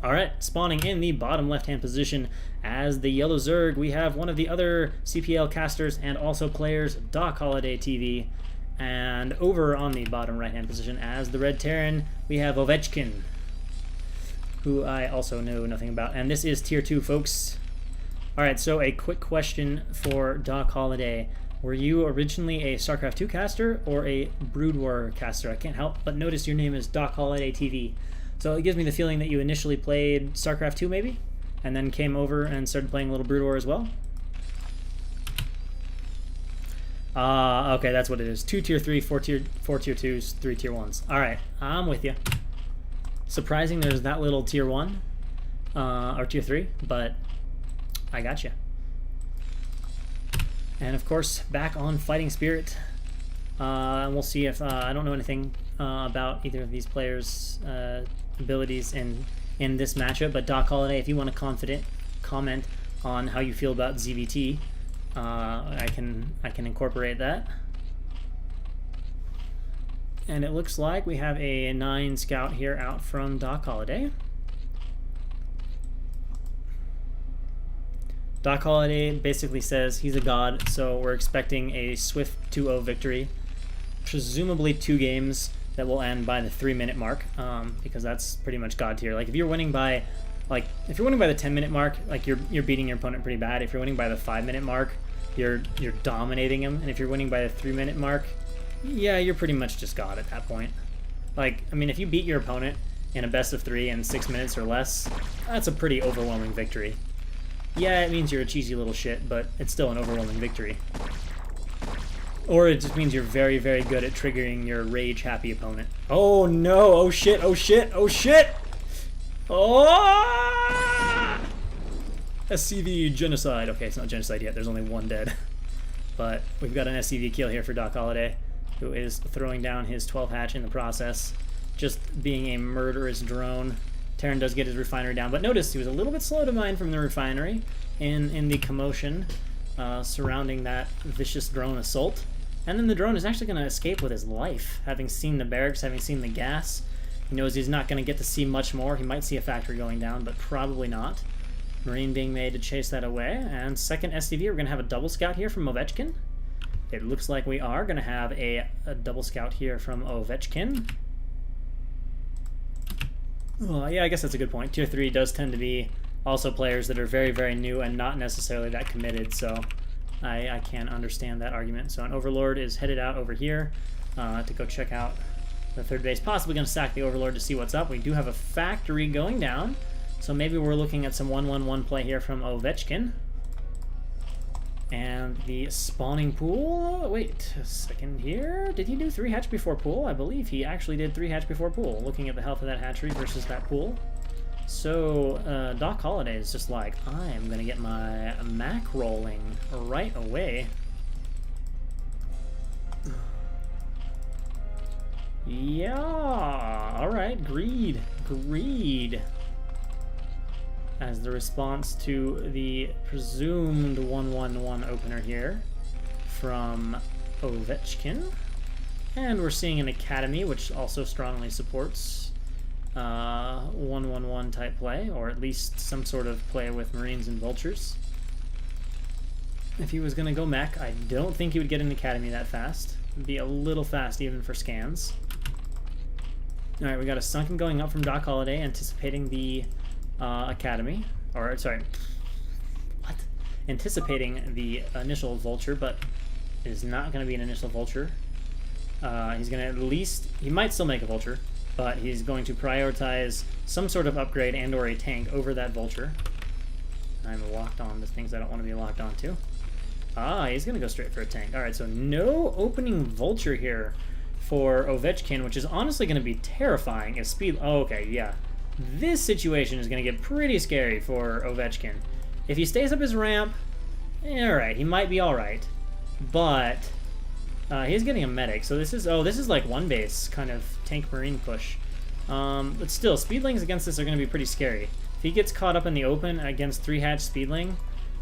Alright, spawning in the bottom left-hand position as the yellow Zerg, we have one of the other CPL casters and also players, DocHoliday TV. And over on the bottom right-hand position as the red Terran, we have Ovechkin, who I also know nothing about. And this is Tier 2, folks. Alright, so a quick question for DocHoliday. Were you originally a StarCraft 2 caster or a Brood War caster? I can't help but notice your name is DocHoliday TV. So it gives me the feeling that you initially played StarCraft 2 maybe, and then came over and started playing a little Brood War as well? Okay, that's what it is. 2 tier 3, 4 tier 2s, 3 tier 1s. Alright, I'm with you. Surprising there's that little tier 1, or tier 3, but I got you. And of course, back on Fighting Spirit. And we'll see if, I don't know anything about either of these players' abilities in this matchup, but DocHoliday, if you want to comment on how you feel about ZVT, I can incorporate that. And it looks like we have a 9 scout here out from DocHoliday. DocHoliday basically says he's a god, so we're expecting a swift 2-0 victory. Presumably 2 games that will end by the 3-minute mark, because that's pretty much god tier. Like if you're winning by the 10-minute mark, like you're beating your opponent pretty bad. If you're winning by the 5-minute mark, you're dominating him. And if you're winning by the 3-minute mark, yeah, you're pretty much just god at that point. Like, I mean, if you beat your opponent in a best of 3 in 6 minutes or less, that's a pretty overwhelming victory. Yeah, it means you're a cheesy little shit, but it's still an overwhelming victory. Or it just means you're very, very good at triggering your rage-happy opponent. Oh no! Oh shit! Oh shit! Oh shit! Oh! SCV genocide. Okay, it's not genocide yet. There's only 1 dead. But we've got an SCV kill here for DocHoliday, who is throwing down his 12 hatch in the process, just being a murderous drone. Terran does get his refinery down, but notice he was a little bit slow to mine from the refinery in the commotion surrounding that vicious drone assault. And then the drone is actually going to escape with his life, having seen the barracks, having seen the gas. He knows he's not going to get to see much more. He might see a factory going down, but probably not. Marine being made to chase that away. And second SCV, we're going to have a double scout here from Ovechkin. It looks like we are going to have a double scout here from Ovechkin. Yeah, I guess that's a good point. Tier 3 does tend to be also players that are very, very new and not necessarily that committed, so I can understand that argument. So an Overlord is headed out over here to go check out the third base. Possibly going to sack the Overlord to see what's up. We do have a factory going down, so maybe we're looking at some 1-1-1 play here from Ovechkin. And the spawning pool, wait a second here, did he do 3 hatch before pool? I believe he actually did 3 hatch before pool, looking at the health of that hatchery versus that pool. So DocHoliday is just like, I am going to get my Mac rolling right away. Yeah, alright, greed. As the response to the presumed 1-1-1 opener here from Ovechkin. And we're seeing an academy, which also strongly supports 1-1-1 type play, or at least some sort of play with Marines and Vultures. If he was going to go mech, I don't think he would get an academy that fast. It'd be a little fast even for scans. Alright, we got a Sunken going up from DocHoliday, anticipating the academy, or sorry, what? Anticipating the initial vulture, but it is not going to be an initial vulture. He's going to at least, he might still make a vulture, but he's going to prioritize some sort of upgrade and or a tank over that vulture. I'm locked on to things I don't want to be locked on to. He's going to go straight for a tank. Alright, so no opening vulture here for Ovechkin, which is honestly going to be terrifying if speed, oh, okay, yeah. This situation is going to get pretty scary for Ovechkin. If he stays up his ramp, alright, he might be alright. But he's getting a medic, so this is, oh, this is like one base kind of tank marine push. But still, speedlings against this are going to be pretty scary. If he gets caught up in the open against 3-hatch speedling,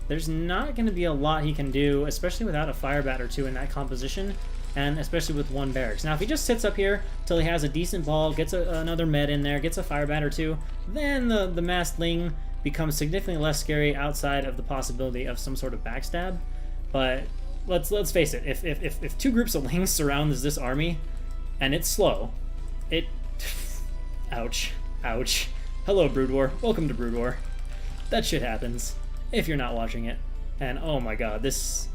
there's not going to be a lot he can do, especially without a fire bat or 2 in that composition. and especially with one barracks. Now, if he just sits up here till he has a decent ball, gets another med in there, gets a fire bat or two, then the masked Ling becomes significantly less scary outside of the possibility of some sort of backstab. But let's face it, if two groups of Lings surround this army, and it's slow, ouch, ouch. Hello, Brood War. Welcome to Brood War. That shit happens if you're not watching it. And oh my god, this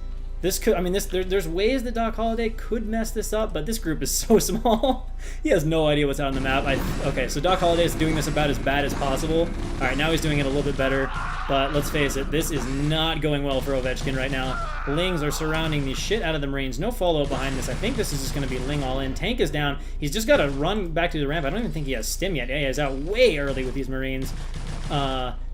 could, I mean, there's ways that DocHoliday could mess this up, but this group is so small. He has no idea what's out on the map. Okay, so DocHoliday is doing this about as bad as possible. All right, now he's doing it a little bit better, but let's face it, this is not going well for Ovechkin right now. Lings are surrounding the shit out of the Marines. No follow-up behind this. I think this is just going to be Ling all in. Tank is down. He's just got to run back to the ramp. I don't even think he has stim yet. Yeah, he's out way early with these Marines.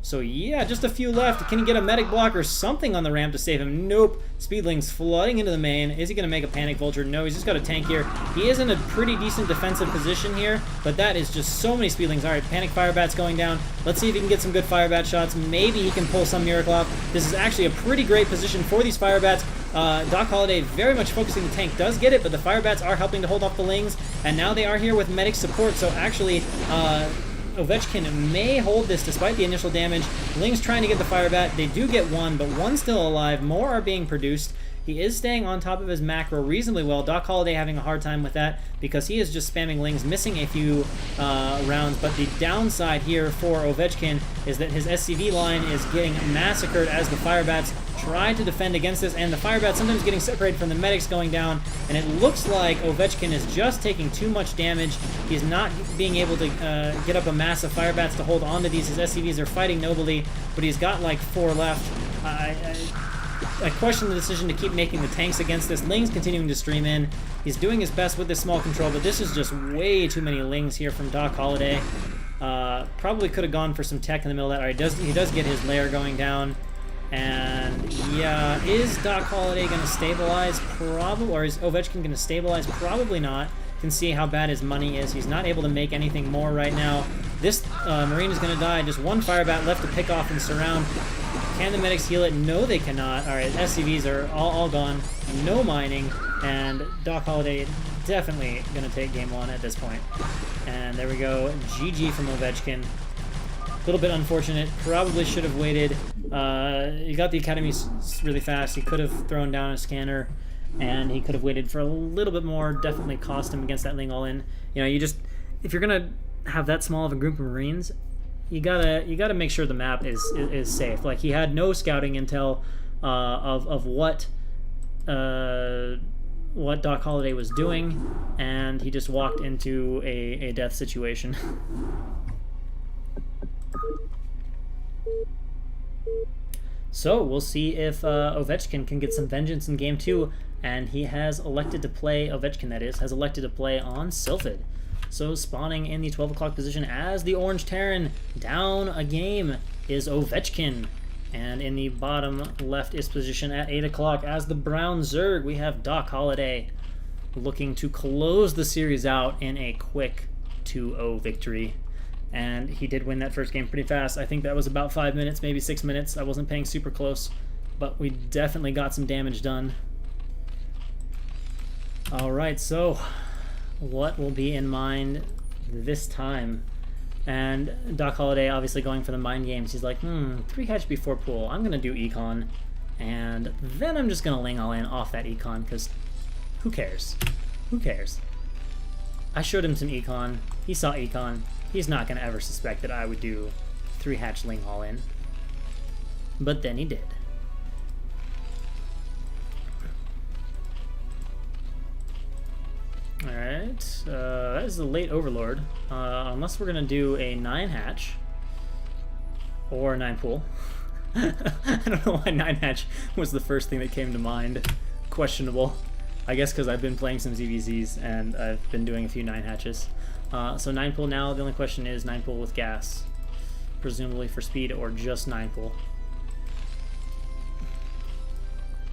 So yeah, just a few left. Can he get a medic block or something on the ramp to save him? Nope. Speedling's flooding into the main. Is he going to make a panic vulture? No, he's just got a tank here. He is in a pretty decent defensive position here, but that is just so many Speedlings. All right, panic fire bat's going down. Let's see if he can get some good fire bat shots. Maybe he can pull some miracle off. This is actually a pretty great position for these fire bats. DocHoliday very much focusing the tank. Does get it, but the fire bats are helping to hold off the Lings, and now they are here with medic support, so actually Ovechkin may hold this despite the initial damage. Ling's trying to get the fire bat. They do get one, but one's still alive. More are being produced. He is staying on top of his macro reasonably well. DocHoliday having a hard time with that because he is just spamming Lings, missing a few rounds. But the downside here for Ovechkin is that his SCV line is getting massacred as the fire bats try to defend against this, and the fire bats sometimes getting separated from the medics going down, and it looks like Ovechkin is just taking too much damage. He's not being able to get up a mass of fire bats to hold on to these. His SCVs are fighting nobly, but he's got like 4 left. I question the decision to keep making the tanks against this. Ling's continuing to stream in. He's doing his best with this small control, but this is just way too many Lings here from DocHoliday. Probably could have gone for some tech in the middle of that. All right, he does get his lair going down. And yeah, is DocHoliday going to stabilize? Probably. Or is Ovechkin going to stabilize? Probably not. You can see how bad his money is. He's not able to make anything more right now. This Marine is going to die. Just one fire bat left to pick off and surround. Can the medics heal it? No, they cannot. All right, SCVs are all gone. No mining. And DocHoliday definitely going to take game 1 at this point. And there we go. GG from Ovechkin. A little bit unfortunate. Probably should have waited. He got the academy really fast. He could have thrown down a scanner, and he could have waited for a little bit more. Definitely cost him against that Ling all in. You know, if you're gonna have that small of a group of Marines, you gotta make sure the map is safe. Like, he had no scouting intel of what DocHoliday was doing, and he just walked into a death situation. So we'll see if Ovechkin can get some vengeance in Game 2, and he has elected to play, Ovechkin that is, has elected to play on Sylphid. So spawning in the 12 o'clock position as the Orange Terran, down a game is Ovechkin. And in the bottom leftist position at 8 o'clock as the Brown Zerg, we have DocHoliday looking to close the series out in a quick 2-0 victory. And he did win that first game pretty fast. I think that was about 5 minutes, maybe 6 minutes. I wasn't paying super close, but we definitely got some damage done. All right, so what will be in mind this time? And DocHoliday obviously going for the mind games. He's like, 3 hatch before pool. I'm going to do econ, and then I'm just going to Ling all in off that econ, because who cares? Who cares? I showed him some econ. He saw econ. He's not going to ever suspect that I would do 3 hatch Ling all in. But then he did. Alright, that is the late Overlord. Unless we're going to do a 9 hatch. Or a 9 pool. I don't know why 9 hatch was the first thing that came to mind. Questionable. I guess because I've been playing some ZVZs and I've been doing a few 9 hatches. So 9 pool now, the only question is 9 pool with gas. Presumably for speed or just 9 pool.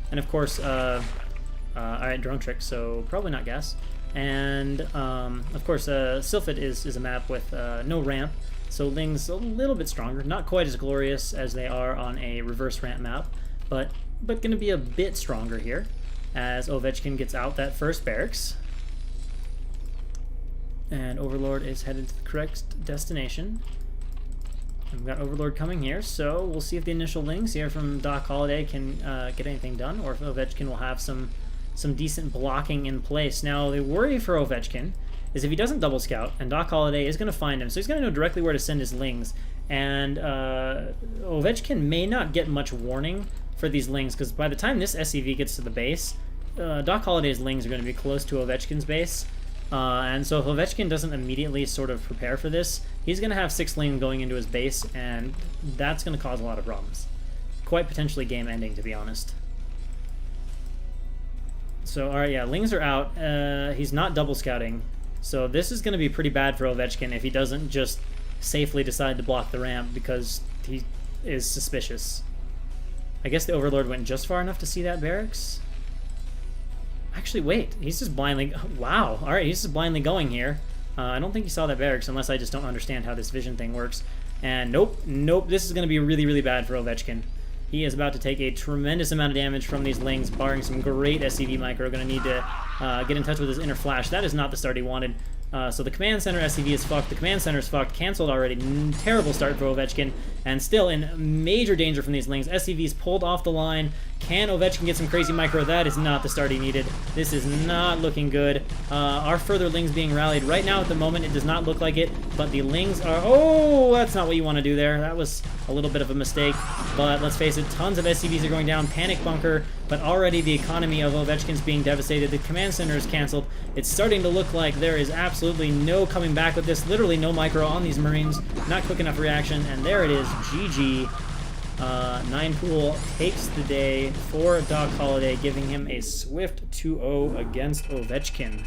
And of course, alright, drone trick, so probably not gas. And of course, Sylphid is a map with no ramp, so Ling's a little bit stronger. Not quite as glorious as they are on a reverse ramp map, but going to be a bit stronger here. as Ovechkin gets out that first barracks. And Overlord is headed to the correct destination. And we've got Overlord coming here, so we'll see if the initial lings here from DocHoliday can get anything done, or if Ovechkin will have some decent blocking in place. Now, the worry for Ovechkin is if he doesn't double scout, and DocHoliday is going to find him, so he's going to know directly where to send his lings. And Ovechkin may not get much warning for these lings, because by the time this SCV gets to the base, DocHoliday's lings are going to be close to Ovechkin's base. And so if Ovechkin doesn't immediately sort of prepare for this, he's going to have 6 lings going into his base, and that's going to cause a lot of problems. Quite potentially game-ending, to be honest. So, alright, yeah, lings are out. He's not double scouting. So this is going to be pretty bad for Ovechkin if he doesn't just safely decide to block the ramp because he is suspicious. I guess the Overlord went just far enough to see that barracks? Actually, wait. He's just blindly... Wow. Alright, he's just blindly going here. I don't think he saw that barracks unless I just don't understand how this vision thing works. And nope. Nope. This is going to be really, really bad for Ovechkin. He is about to take a tremendous amount of damage from these lings, barring some great SCV micro. Going to need to get in touch with his inner flash. That is not the start he wanted. So the command center SCV is fucked. The command center is fucked. Cancelled already. Terrible start for Ovechkin. And still in major danger from these lings. SCV's pulled off the line. Can Ovechkin get some crazy micro? That is not the start he needed. This is not looking good. Our further lings being rallied. Right now at the moment it does not look like it. But the lings are... Oh, that's not what you want to do there. That was a little bit of a mistake. But let's face it, tons of SCVs are going down. Panic bunker. But already the economy of Ovechkin's being devastated. The command center is canceled. It's starting to look like there is absolutely no coming back with this. Literally no micro on these Marines. Not quick enough reaction. And there it is. GG. 9-Pool takes the day for DocHoliday, giving him a swift 2-0 against Ovechkin.